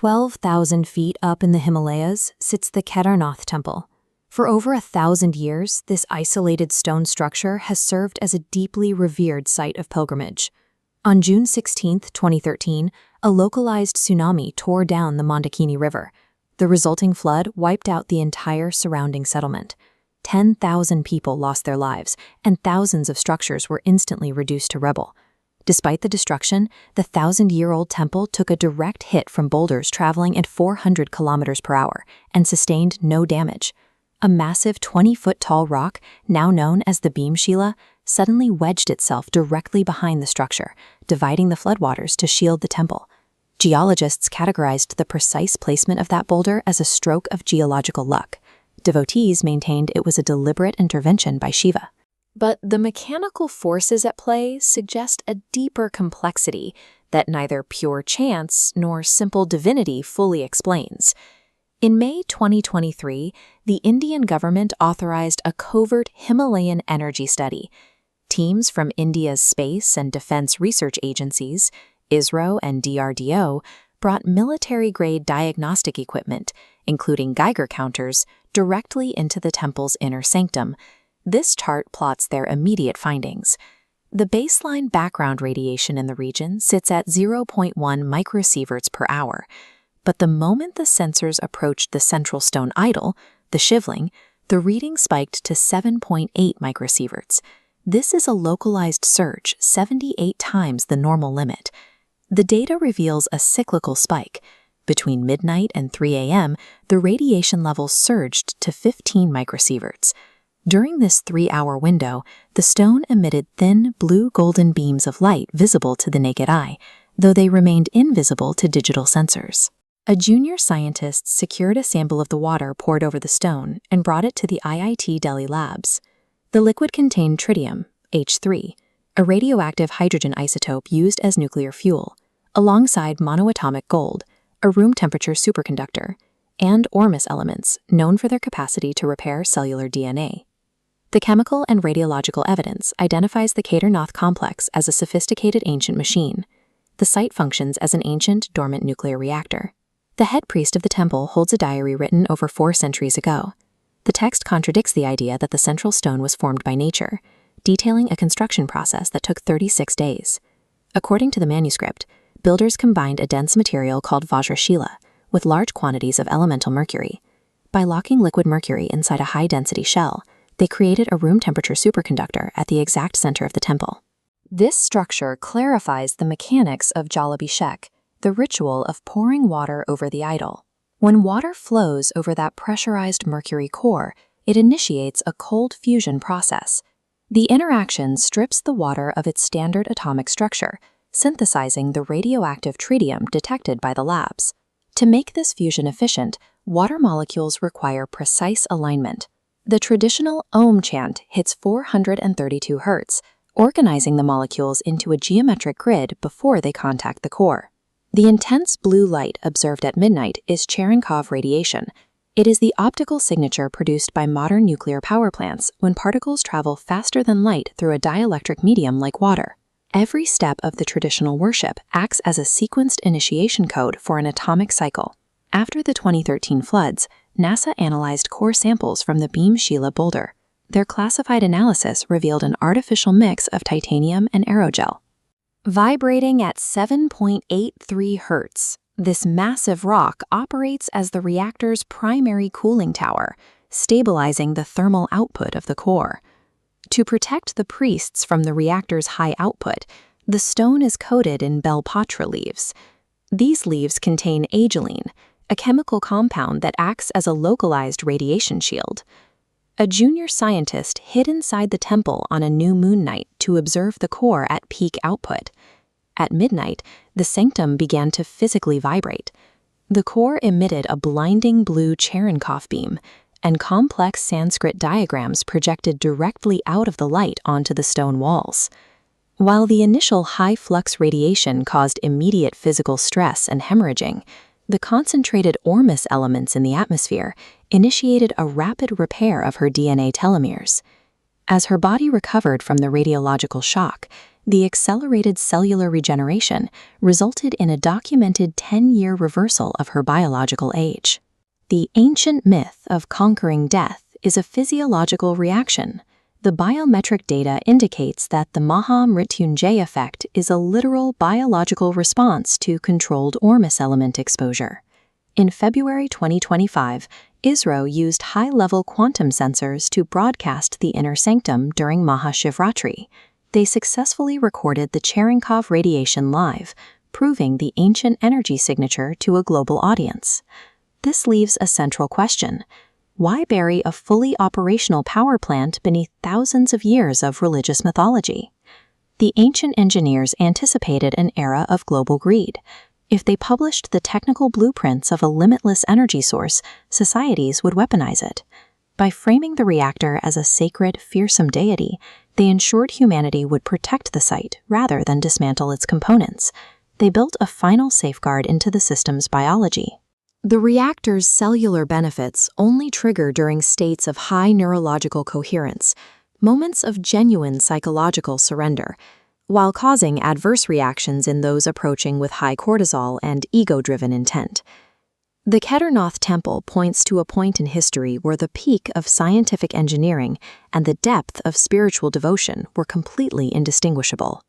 12,000 feet up in the Himalayas sits the Kedarnath Temple. For over 1,000 years, this isolated stone structure has served as a deeply revered site of pilgrimage. On June 16, 2013, a localized tsunami tore down the Mandakini River. The resulting flood wiped out the entire surrounding settlement. 10,000 people lost their lives, and thousands of structures were instantly reduced to rubble. Despite the destruction, the 1,000-year-old temple took a direct hit from boulders traveling at 400 kilometers per hour and sustained no damage. A massive 20-foot-tall rock, now known as the Bhimshila, suddenly wedged itself directly behind the structure, dividing the floodwaters to shield the temple. Geologists categorized the precise placement of that boulder as a stroke of geological luck. Devotees maintained it was a deliberate intervention by Shiva. But the mechanical forces at play suggest a deeper complexity that neither pure chance nor simple divinity fully explains. In May 2023, the Indian government authorized a covert Himalayan energy study. Teams from India's space and defense research agencies, ISRO and DRDO, brought military-grade diagnostic equipment, including Geiger counters, directly into the temple's inner sanctum. This chart plots their immediate findings. The baseline background radiation in the region sits at 0.1 microsieverts per hour. But the moment the sensors approached the central stone idol, the shivling, the reading spiked to 7.8 microsieverts. This is a localized surge 78 times the normal limit. The data reveals a cyclical spike. Between midnight and 3 a.m., the radiation levels surged to 15 microsieverts. During this 3-hour window, the stone emitted thin blue-golden beams of light visible to the naked eye, though they remained invisible to digital sensors. A junior scientist secured a sample of the water poured over the stone and brought it to the IIT Delhi labs. The liquid contained tritium, H3, a radioactive hydrogen isotope used as nuclear fuel, alongside monoatomic gold, a room-temperature superconductor, and ormus elements known for their capacity to repair cellular DNA. The chemical and radiological evidence identifies the Kedarnath complex as a sophisticated ancient machine. The site functions as an ancient, dormant nuclear reactor. The head priest of the temple holds a diary written over 4 centuries ago. The text contradicts the idea that the central stone was formed by nature, detailing a construction process that took 36 days. According to the manuscript, builders combined a dense material called Vajrashila with large quantities of elemental mercury. By locking liquid mercury inside a high-density shell, they created a room-temperature superconductor at the exact center of the temple. This structure clarifies the mechanics of Jalabhishek, the ritual of pouring water over the idol. When water flows over that pressurized mercury core, it initiates a cold fusion process. The interaction strips the water of its standard atomic structure, synthesizing the radioactive tritium detected by the labs. To make this fusion efficient, water molecules require precise alignment. The traditional Om chant hits 432 Hz, organizing the molecules into a geometric grid before they contact the core. The intense blue light observed at midnight is Cherenkov radiation. It is the optical signature produced by modern nuclear power plants when particles travel faster than light through a dielectric medium like water. Every step of the traditional worship acts as a sequenced initiation code for an atomic cycle. After the 2013 floods, NASA analyzed core samples from the Bhimshila boulder. Their classified analysis revealed an artificial mix of titanium and aerogel. Vibrating at 7.83 Hz, this massive rock operates as the reactor's primary cooling tower, stabilizing the thermal output of the core. To protect the priests from the reactor's high output, the stone is coated in bellpatra leaves. These leaves contain agelene, a chemical compound that acts as a localized radiation shield. A junior scientist hid inside the temple on a new moon night to observe the core at peak output. At midnight, the sanctum began to physically vibrate. The core emitted a blinding blue Cherenkov beam, and complex Sanskrit diagrams projected directly out of the light onto the stone walls. While the initial high-flux radiation caused immediate physical stress and hemorrhaging, the concentrated ormus elements in the atmosphere initiated a rapid repair of her DNA telomeres. As her body recovered from the radiological shock, The accelerated cellular regeneration resulted in a documented 10-year reversal of her biological age. The ancient myth of conquering death is a physiological reaction. The biometric data indicates that the Maha Mrityunjay effect is a literal biological response to controlled Ormus element exposure. In February 2025, ISRO used high-level quantum sensors to broadcast the inner sanctum during Mahashivratri. They successfully recorded the Cherenkov radiation live, proving the ancient energy signature to a global audience. This leaves a central question. Why bury a fully operational power plant beneath thousands of years of religious mythology? The ancient engineers anticipated an era of global greed. If they published the technical blueprints of a limitless energy source, societies would weaponize it. By framing the reactor as a sacred, fearsome deity, they ensured humanity would protect the site rather than dismantle its components. They built a final safeguard into the system's biology. The reactor's cellular benefits only trigger during states of high neurological coherence, moments of genuine psychological surrender, while causing adverse reactions in those approaching with high cortisol and ego-driven intent. The Kedarnath Temple points to a point in history where the peak of scientific engineering and the depth of spiritual devotion were completely indistinguishable.